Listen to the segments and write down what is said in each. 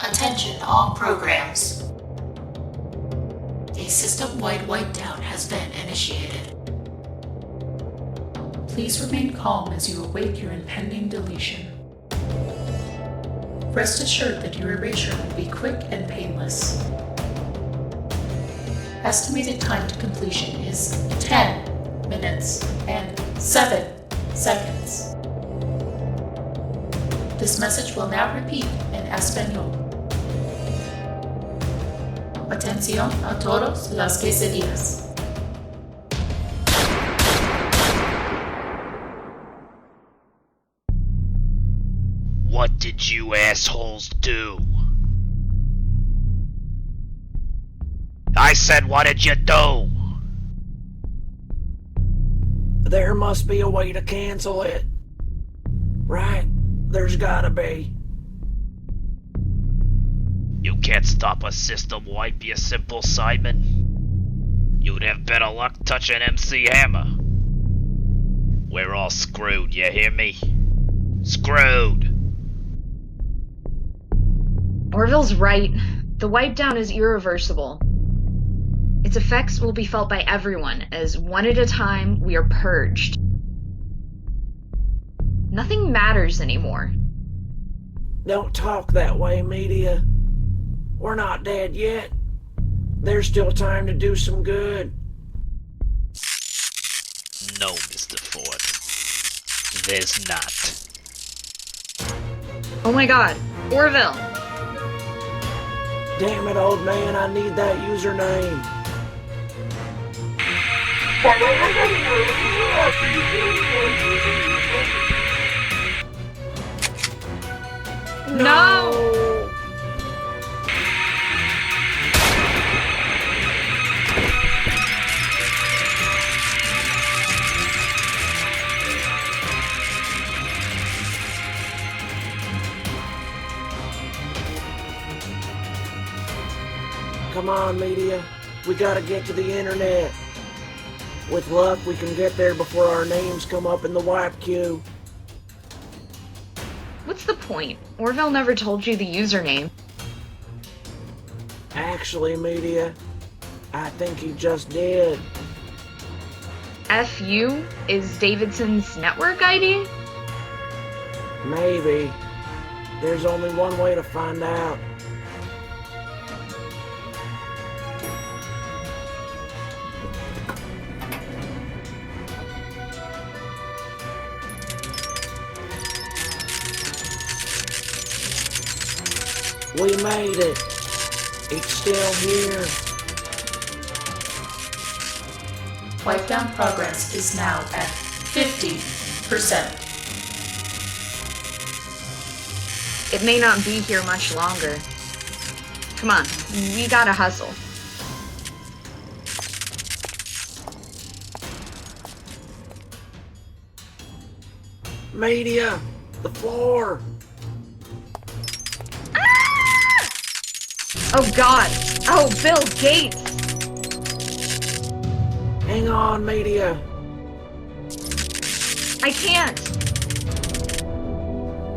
Attention all programs. A system-wide wipe-down has been initiated. Please remain calm as you await your impending deletion. Rest assured that your erasure will be quick and painless. Estimated time to completion is 10 minutes and 7 seconds. This message will now repeat in Espanol. Atención a todos los quesadillas. What did you assholes do? I said, what did you do? There must be a way to cancel it. Right? There's gotta be. You can't stop a system wipe, you simple Simon. You'd have better luck touching MC Hammer. We're all screwed, you hear me? Screwed! Orville's right. The wipe down is irreversible. Its effects will be felt by everyone, as one at a time we are purged. Nothing matters anymore. Don't talk that way, media. We're not dead yet. There's still time to do some good. No, Mr. Ford. There's not. Oh my god, Orville! Damn it, old man, I need that username. No! Come on, media. We gotta get to the internet. With luck, we can get there before our names come up in the wipe queue. What's the point? Orville never told you the username. Actually, media, I think he just did. FU is Davidson's network ID? Maybe. There's only one way to find out. We made it. It's still here. Wipe down progress is now at 50%. It may not be here much longer. Come on, we gotta hustle. Media, the floor. Oh god! Oh, Bill Gates! Hang on, media. I can't!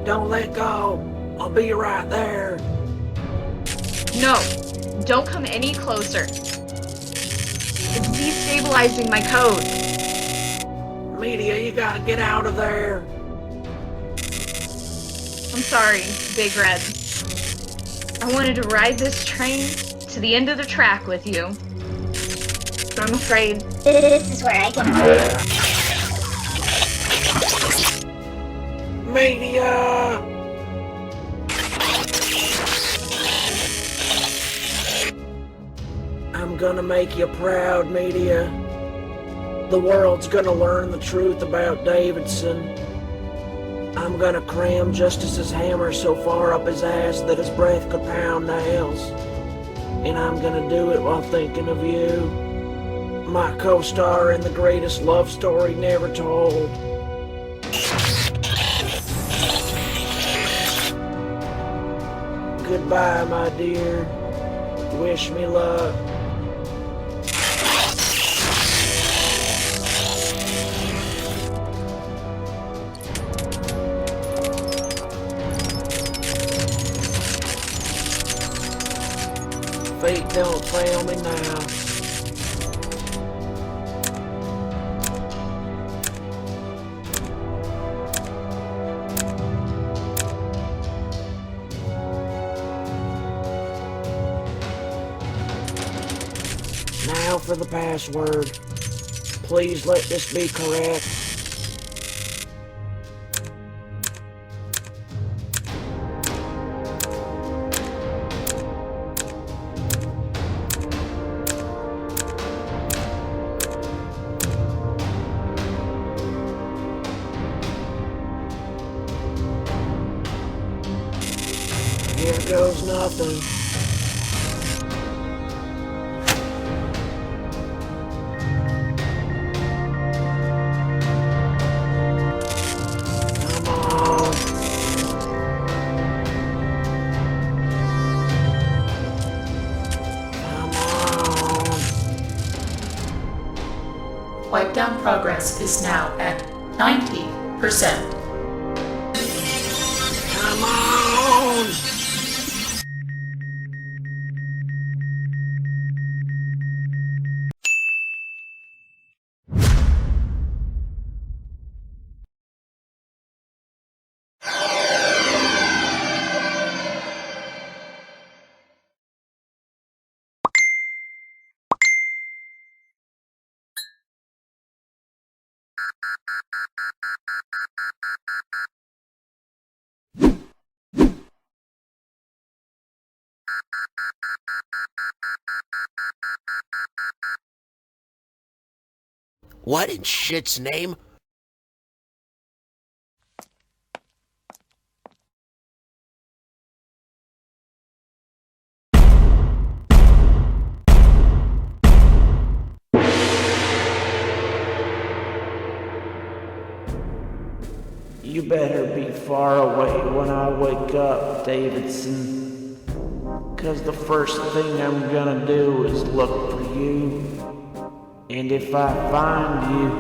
Don't let go. I'll be right there. No! Don't come any closer. It's destabilizing my code. Media, you gotta get out of there. I'm sorry, Big Red. I wanted to ride this train to the end of the track with you. I'm afraid This is where I can help. Media! I'm gonna make you proud, media. The world's gonna learn the truth about Davidson. I'm gonna cram Justice's hammer so far up his ass that his breath could pound nails. And I'm gonna do it while thinking of you. My co-star in the greatest love story never told. Goodbye, my dear. Wish me luck. feet don't fail me now. Now for the password. Please let this be correct. Here goes nothing. Wipe down progress is now at 90%. Come on! What in shit's name? You better be far away when I wake up, Davidson. 'Cause the first thing I'm gonna do is look for you. And if I find you,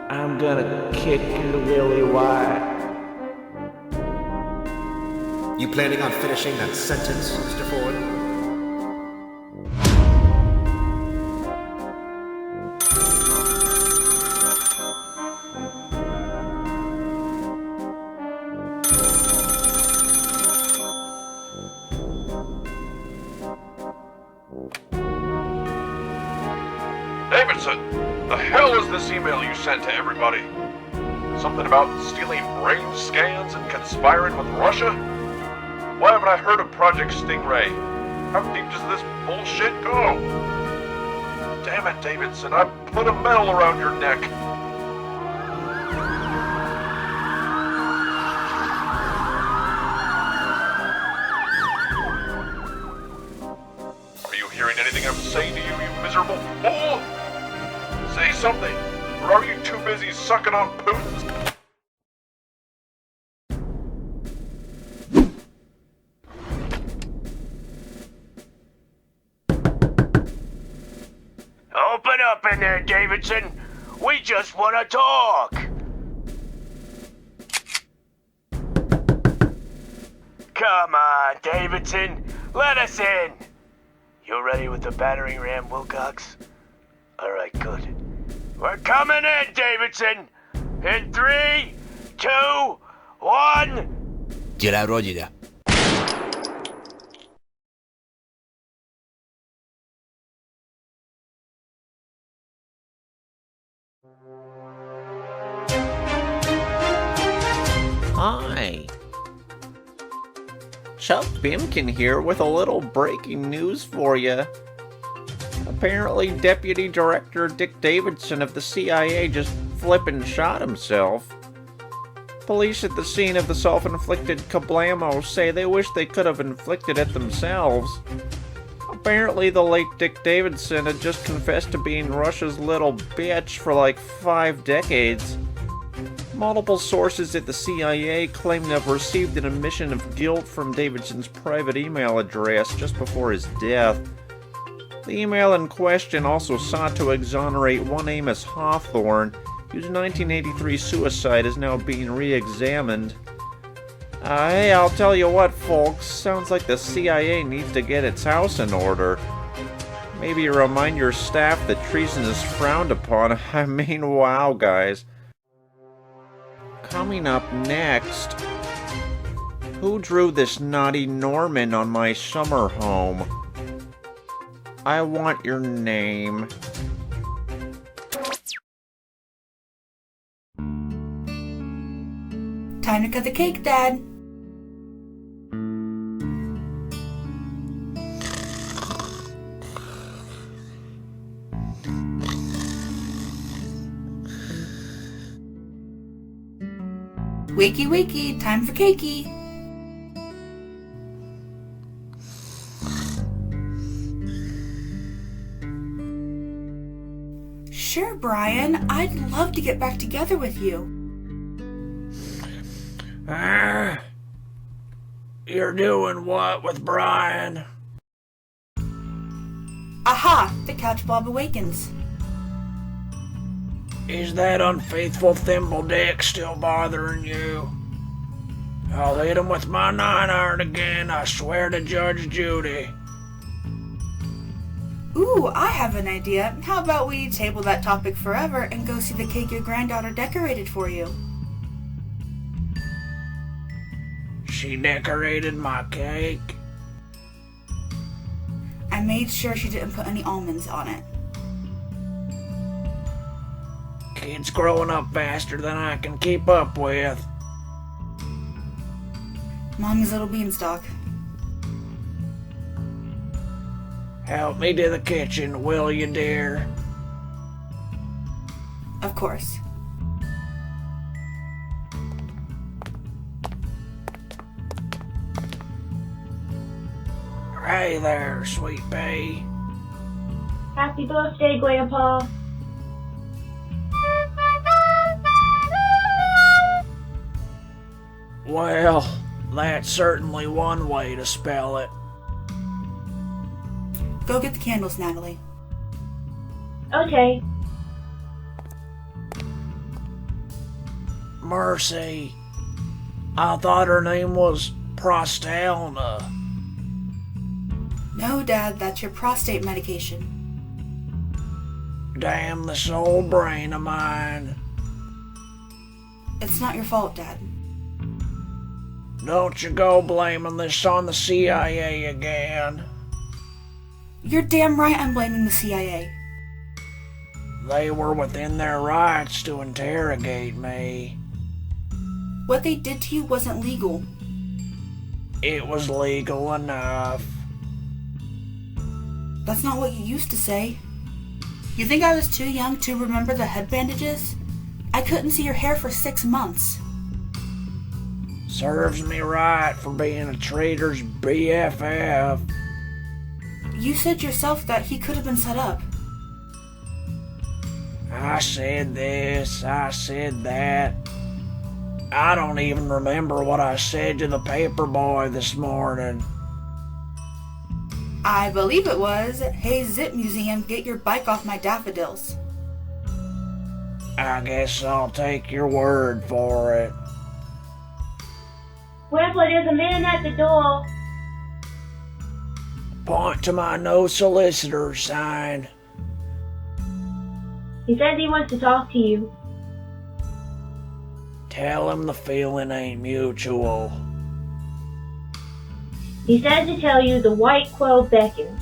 I'm gonna kick your willy wide. You planning on finishing that sentence, Mr. Ford? Davidson, the hell is this email you sent to everybody? Something about stealing brain scans and conspiring with Russia? Why haven't I heard of Project Stingray? How deep does this bullshit go? Damn it, Davidson, I put a medal around your neck. Are you hearing anything I'm saying to you, you miserable fool? Say something, or are you too busy sucking on Putin's... Open up in there, Davidson. We just want to talk. Come on, Davidson. Let us in. You ready with the battering ram, Wilcox? All right, good. We're coming in, Davidson. In 3, 2, 1. Dělá rodina. Hi. Chuck Bimkin here with a little breaking news for you. Apparently, Deputy Director Dick Davidson of the CIA just flippin' shot himself. Police at the scene of the self-inflicted kablamo say they wish they could have inflicted it themselves. Apparently, the late Dick Davidson had just confessed to being Russia's little bitch for like 5 decades. Multiple sources at the CIA claim to have received an admission of guilt from Davidson's private email address just before his death. The email in question also sought to exonerate one Amos Hawthorne, whose 1983 suicide is now being re-examined. Hey, I'll tell you what, folks. Sounds like the CIA needs to get its house in order. Maybe remind your staff that treason is frowned upon. I mean, wow, guys. Coming up next, who drew this naughty Norman on my summer home? I want your name. Time to cut the cake, Dad. Wakey, wakey, time for cakey. Sure, Brian. I'd love to get back together with you. You're doing what with Brian? Aha! The couch blob awakens. Is that unfaithful thimble dick still bothering you? I'll hit him with my 9-iron again, I swear to Judge Judy. Ooh, I have an idea. How about we table that topic forever and go see the cake your granddaughter decorated for you? She decorated my cake. I made sure she didn't put any almonds on it. Kid's growing up faster than I can keep up with. Mommy's little beanstalk. Help me to the kitchen, will you, dear? Of course. Hey there, sweet pea. Happy birthday, Grandpa. Well, that's certainly one way to spell it. Go get the candles, Natalie. Okay. Mercy. I thought her name was Prostalna. No, Dad, that's your prostate medication. Damn this old brain of mine. It's not your fault, Dad. Don't you go blaming this on the CIA again. You're damn right I'm blaming the CIA. They were within their rights to interrogate me. What they did to you wasn't legal. It was legal enough. That's not what you used to say. You think I was too young to remember the head bandages? I couldn't see your hair for 6 months. Serves me right for being a traitor's BFF. You said yourself that he could have been set up. I said this, I said that. I don't even remember what I said to the paper boy this morning. I believe it was, "Hey Zip Museum, get your bike off my daffodils." I guess I'll take your word for it. Grandpa, there's a man at the door. Point to my no solicitor sign. He says he wants to talk to you. Tell him the feeling ain't mutual. He says to tell you the white crow beckons.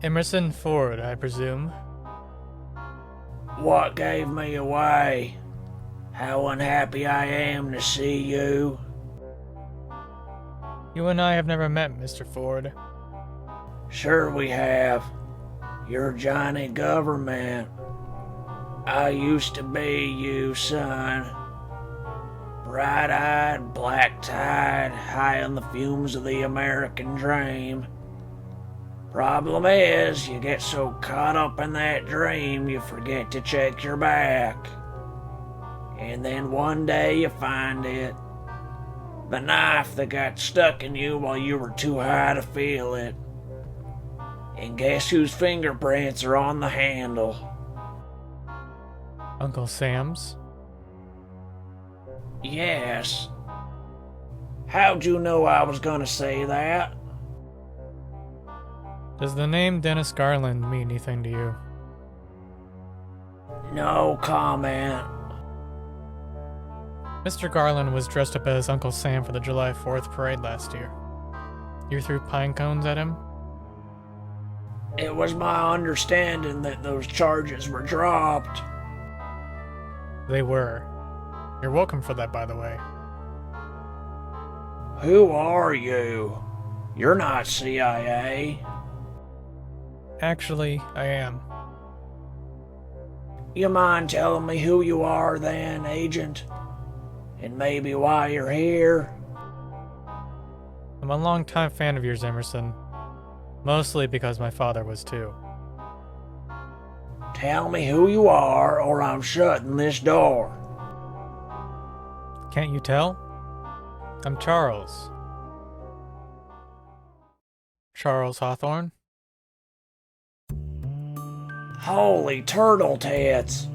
Emerson Ford, I presume. What gave me away? How unhappy I am to see you. You and I have never met, Mr. Ford. Sure we have. You're Johnny Government. I used to be you, son. Bright-eyed, black-tied, high on the fumes of the American dream. Problem is, you get so caught up in that dream, you forget to check your back. And then one day you find it. The knife that got stuck in you while you were too high to feel it. And guess whose fingerprints are on the handle? Uncle Sam's? Yes. How'd you know I was gonna say that? Does the name Dennis Garland mean anything to you? No comment. Mr. Garland was dressed up as Uncle Sam for the July 4th parade last year. You threw pine cones at him? It was my understanding that those charges were dropped. They were. You're welcome for that, by the way. Who are you? You're not CIA. Actually, I am. You mind telling me who you are then, Agent? And maybe why you're here? I'm a longtime fan of yours, Emerson. Mostly because my father was too. Tell me who you are, or I'm shutting this door. Can't you tell? I'm Charles. Charles Hawthorne? Holy turtle tits!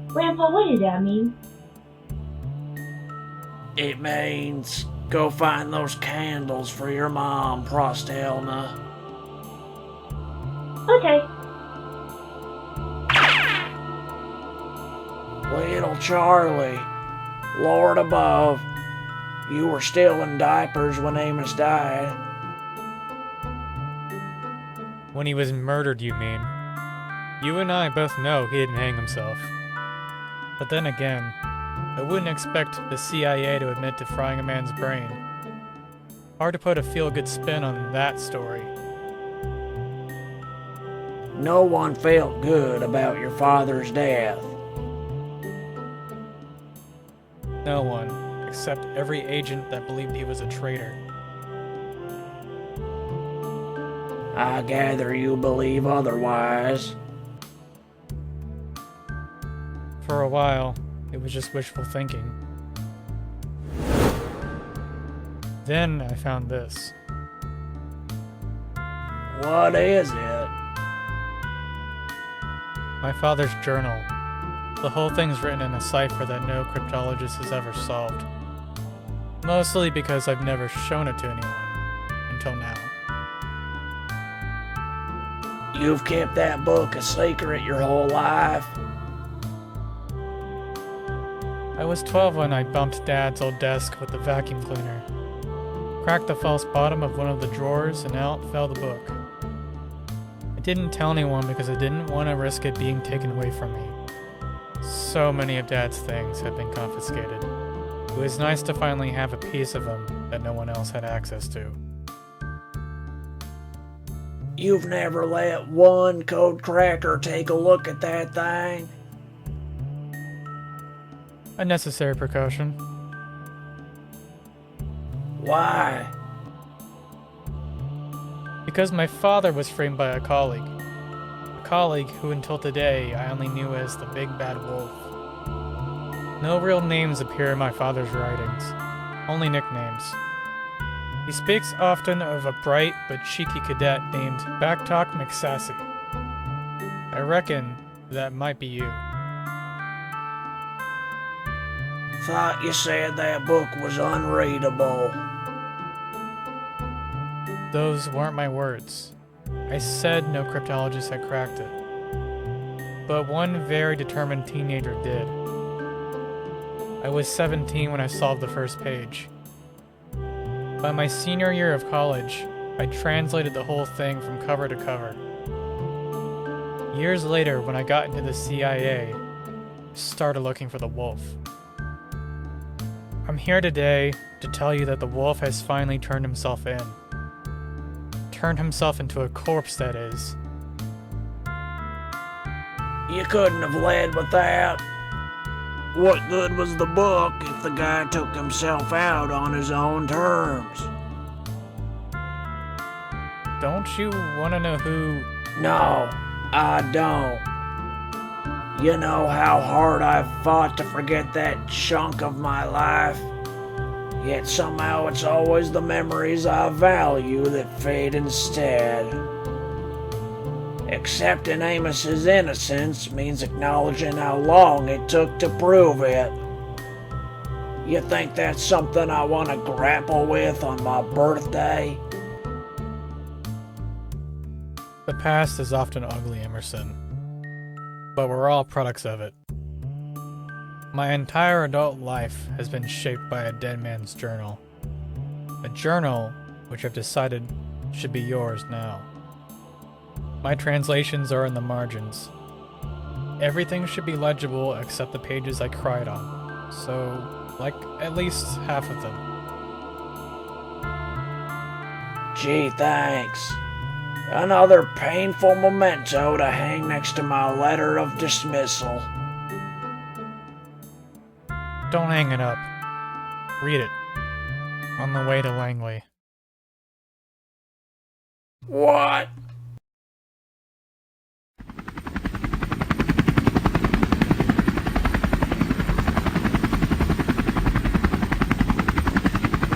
Grandpa, what does that mean? It means go find those candles for your mom, Prostelna. Okay. Little Charlie, Lord above, you were still in diapers when Amos died. When he was murdered, you mean? You and I both know he didn't hang himself. But then again, I wouldn't expect the CIA to admit to frying a man's brain. Hard to put a feel-good spin on that story. No one felt good about your father's death. No one, except every agent that believed he was a traitor. I gather you believe otherwise. For a while, it was just wishful thinking. Then I found this. What is it? My father's journal. The whole thing's written in a cipher that no cryptologist has ever solved. Mostly because I've never shown it to anyone. Until now. You've kept that book a secret your whole life? I was 12 when I bumped Dad's old desk with the vacuum cleaner. Cracked the false bottom of one of the drawers and out fell the book. I didn't tell anyone because I didn't want to risk it being taken away from me. So many of Dad's things had been confiscated. It was nice to finally have a piece of them that no one else had access to. You've never let one code cracker take a look at that thing? A necessary precaution. Why? Because my father was framed by a colleague. A colleague who until today I only knew as the Big Bad Wolf. No real names appear in my father's writings, only nicknames. He speaks often of a bright but cheeky cadet named Backtalk McSassy. I reckon that might be you. Thought you said that book was unreadable. Those weren't my words. I said no cryptologist had cracked it. But one very determined teenager did. I was 17 when I solved the first page. By my senior year of college, I translated the whole thing from cover to cover. Years later, when I got into the CIA, I started looking for the wolf. I'm here today to tell you that the wolf has finally turned himself in. Turned himself into a corpse, that is. You couldn't have led with that. What good was the book if the guy took himself out on his own terms? Don't you want to know who... No, I don't. You know how hard I've fought to forget that chunk of my life? Yet somehow it's always the memories I value that fade instead. Accepting Amos's innocence means acknowledging how long it took to prove it. You think that's something I want to grapple with on my birthday? The past is often ugly, Emerson. But we're all products of it. My entire adult life has been shaped by a dead man's journal. A journal which I've decided should be yours now. My translations are in the margins. Everything should be legible except the pages I cried on. So, like, at least half of them. Gee, thanks. Another painful memento to hang next to my letter of dismissal. Don't hang it up. Read it. On the way to Langley. What?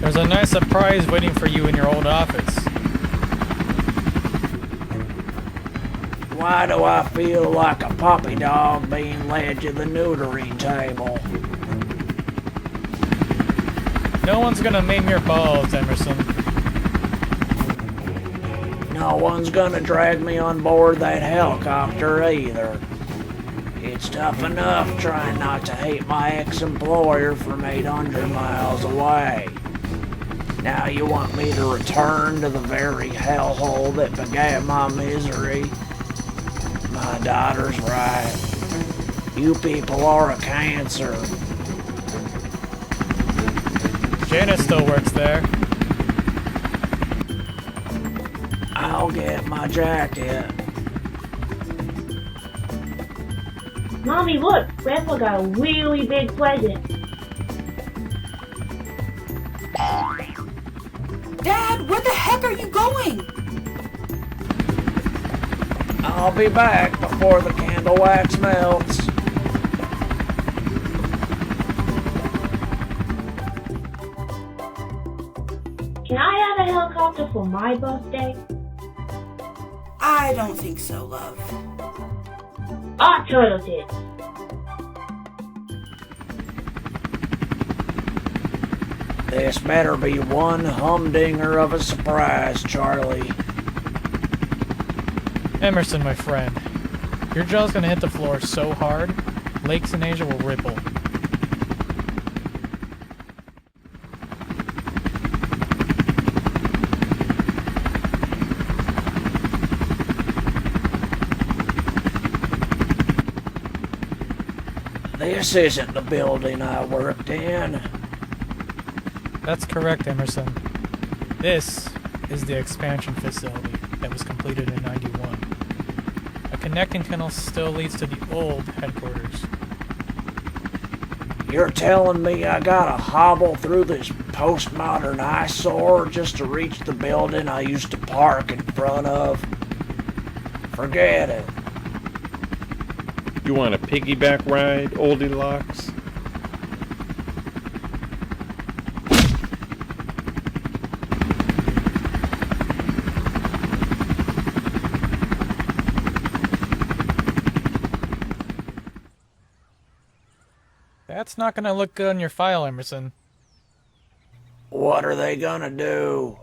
There's a nice surprise waiting for you in your old office. Why do I feel like a puppy dog being led to the neutering table? No one's gonna maim your balls, Emerson. No one's gonna drag me on board that helicopter either. It's tough enough trying not to hate my ex-employer from 800 miles away. Now you want me to return to the very hellhole that begat my misery? My daughter's right. You people are a cancer. Janice still works there. I'll get my jacket. Mommy, look! Grandpa got a really big present. Dad, where the heck are you going? I'll be back before the candle wax melts. Can I have a helicopter for my birthday? I don't think so, love. Ah, turtle did. This better be one humdinger of a surprise, Charlie. Emerson, my friend. Your jaw's gonna hit the floor so hard, lakes in Asia will ripple. This isn't the building I worked in. That's correct, Emerson. This is the expansion facility that was completed in '91. A connecting tunnel still leads to the old headquarters. You're telling me I gotta hobble through this postmodern eyesore just to reach the building I used to park in front of? Forget it. You want a piggyback ride, oldie locks? That's not gonna look good on your file, Emerson. What are they gonna do?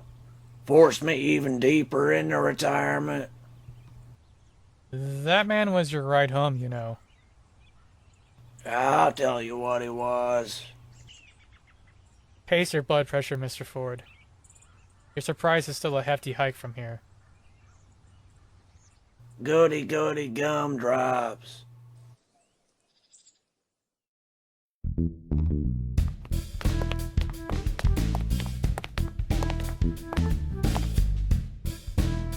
Force me even deeper into retirement? That man was your ride home, you know. I'll tell you what he was. Pace your blood pressure, Mr. Ford. Your surprise is still a hefty hike from here. Goody goody gumdrops.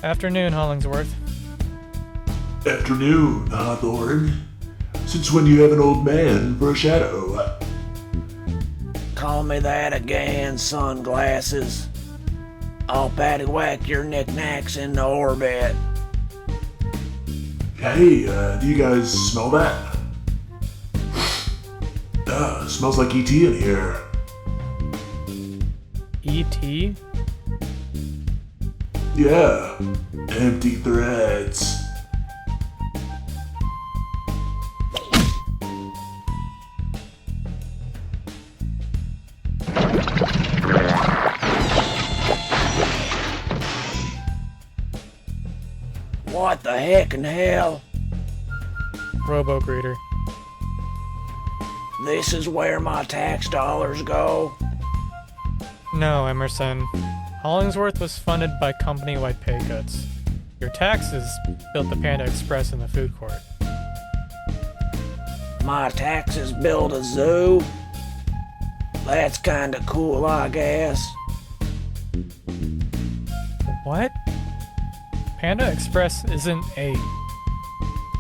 Afternoon, Hollingsworth. Afternoon, Hawthorne. Since when do you have an old man for a shadow? Call me that again, sunglasses. I'll paddywhack your knickknacks into orbit. Hey, do you guys smell that? Smells like ET in here. E.T.? Yeah, empty threads. What the heck in hell? Robo-greeter. This is where my tax dollars go? No, Emerson. Hollingsworth was funded by company-wide pay cuts. Your taxes built the Panda Express in the food court. My taxes build a zoo? That's kinda cool, I guess. What? Panda Express isn't a...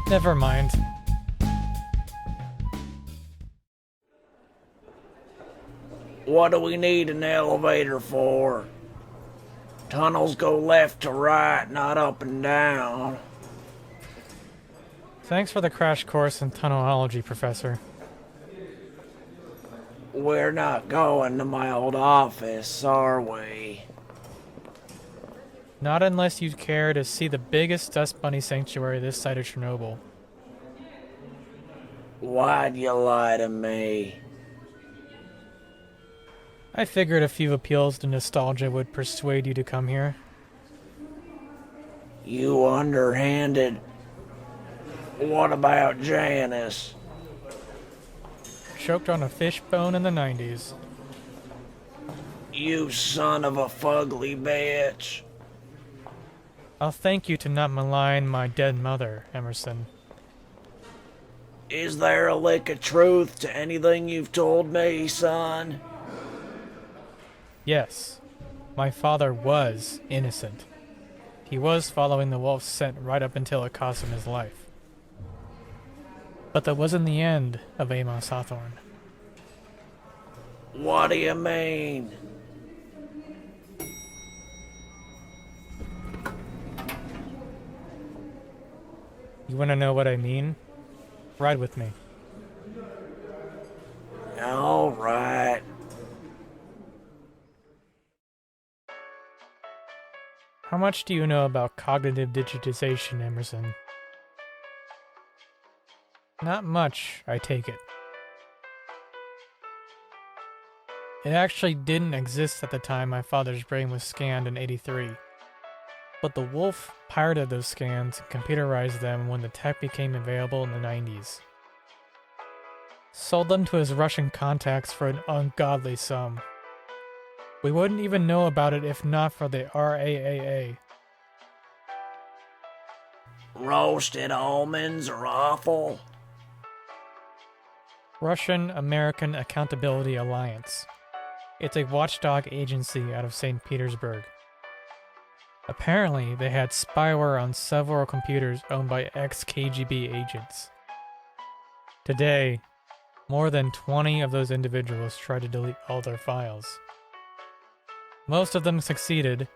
Never mind. What do we need an elevator for? Tunnels go left to right, not up and down. Thanks for the crash course in tunnelology, Professor. We're not going to my old office, are we? Not unless you care to see the biggest dust bunny sanctuary this side of Chernobyl. Why'd you lie to me? I figured a few appeals to nostalgia would persuade you to come here. You underhanded. What about Janice? Choked on a fish bone in the 90s. You son of a fugly bitch. I'll thank you to not malign my dead mother, Emerson. Is there a lick of truth to anything you've told me, son? Yes, my father was innocent. He was following the wolf's scent right up until it cost him his life. But that wasn't the end of Amos Hawthorne. What do you mean? You want to know what I mean? Ride with me. All right. How much do you know about cognitive digitization, Emerson? Not much, I take it. It actually didn't exist at the time my father's brain was scanned in '83. But the wolf pirated those scans and computerized them when the tech became available in the '90s. Sold them to his Russian contacts for an ungodly sum. We wouldn't even know about it if not for the RAAA. Roasted almonds are awful. Russian-American Accountability Alliance. It's a watchdog agency out of St. Petersburg. Apparently, they had spyware on several computers owned by ex-KGB agents. Today, more than 20 of those individuals tried to delete all their files. Most of them succeeded,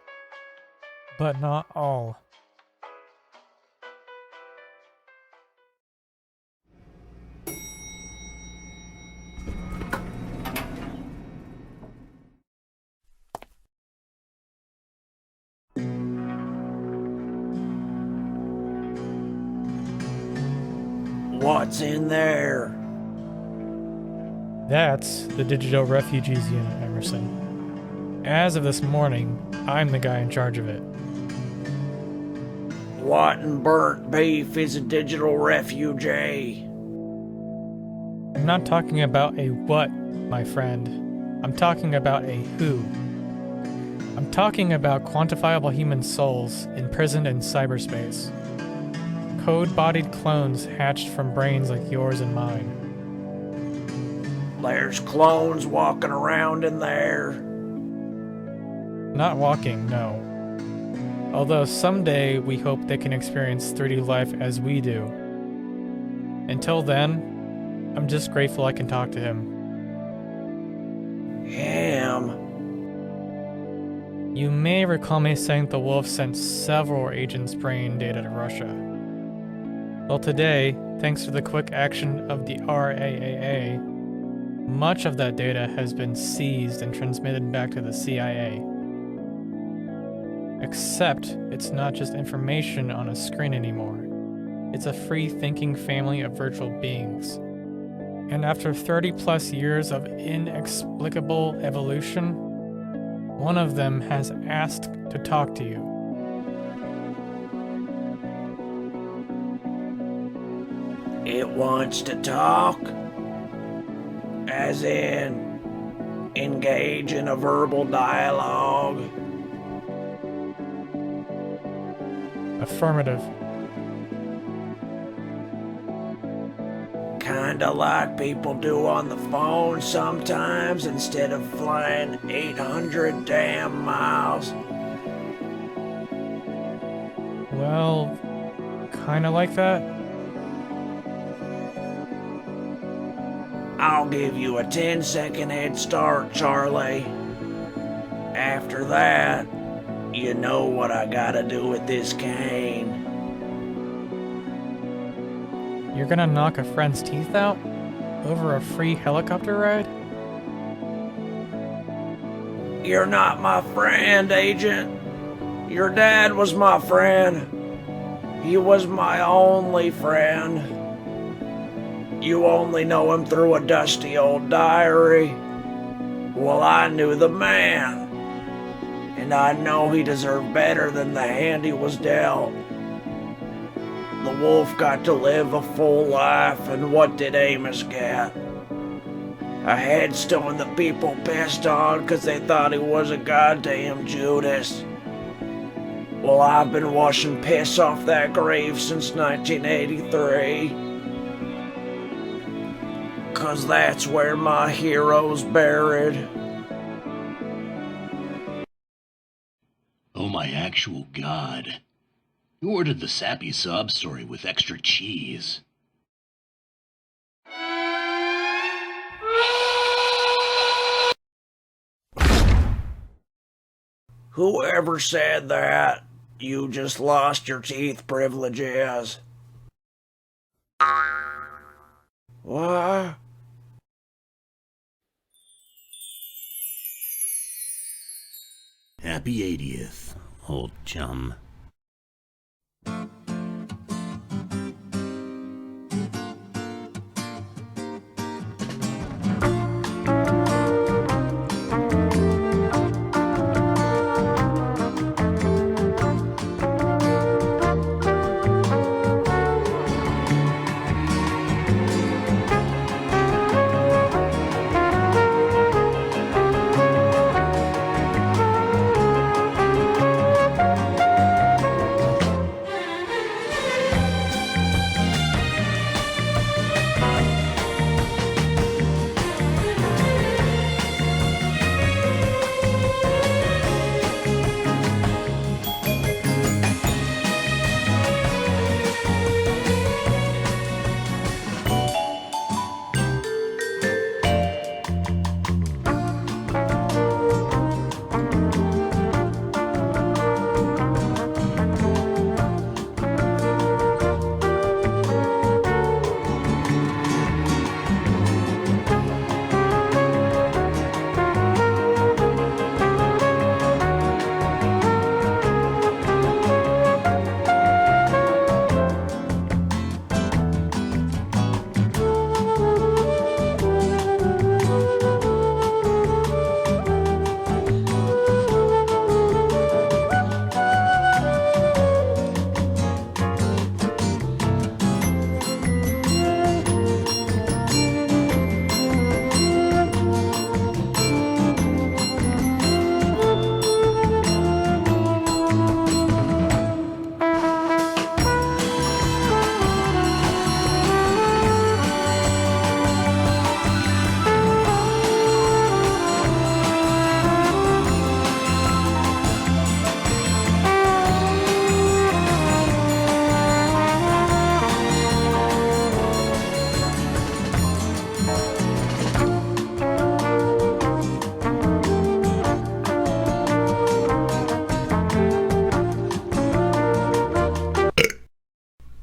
but not all. What's in there? That's the Digital Refugees Unit, Emerson. As of this morning, I'm the guy in charge of it. What in burnt beef is a digital refugee? I'm not talking about a what, my friend. I'm talking about a who. I'm talking about quantifiable human souls imprisoned in cyberspace. Code-bodied clones hatched from brains like yours and mine. There's clones walking around in there. Not walking, no. Although someday we hope they can experience 3D life as we do. Until then, I'm just grateful I can talk to him. Him? You may recall me saying the wolf sent several agents' brain data to Russia. Well, today, thanks to the quick action of the RAAA, Much of that data has been seized and transmitted back to the CIA. Except, it's not just information on a screen anymore. It's a free-thinking family of virtual beings. And after 30 plus years of inexplicable evolution, one of them has asked to talk to you. It wants to talk? As in, engage in a verbal dialogue? Affirmative. Kinda like people do on the phone sometimes instead of flying 800 damn miles. Well, kinda like that. I'll give you a 10-second head start, Charlie. After that, you know what I gotta do with this cane. You're gonna knock a friend's teeth out? Over a free helicopter ride? You're not my friend, Agent. Your dad was my friend. He was my only friend. You only know him through a dusty old diary. Well, I knew the man. And I know he deserved better than the hand he was dealt. The wolf got to live a full life, and what did Amos get? A headstone that people pissed on because they thought he was a goddamn Judas. Well, I've been washing piss off that grave since 1983. 'Cause that's where my hero's buried. Oh my actual god. Who ordered the sappy sob story with extra cheese? Whoever said that, you just lost your teeth privileges. What? Happy 80th, old chum.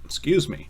Excuse me.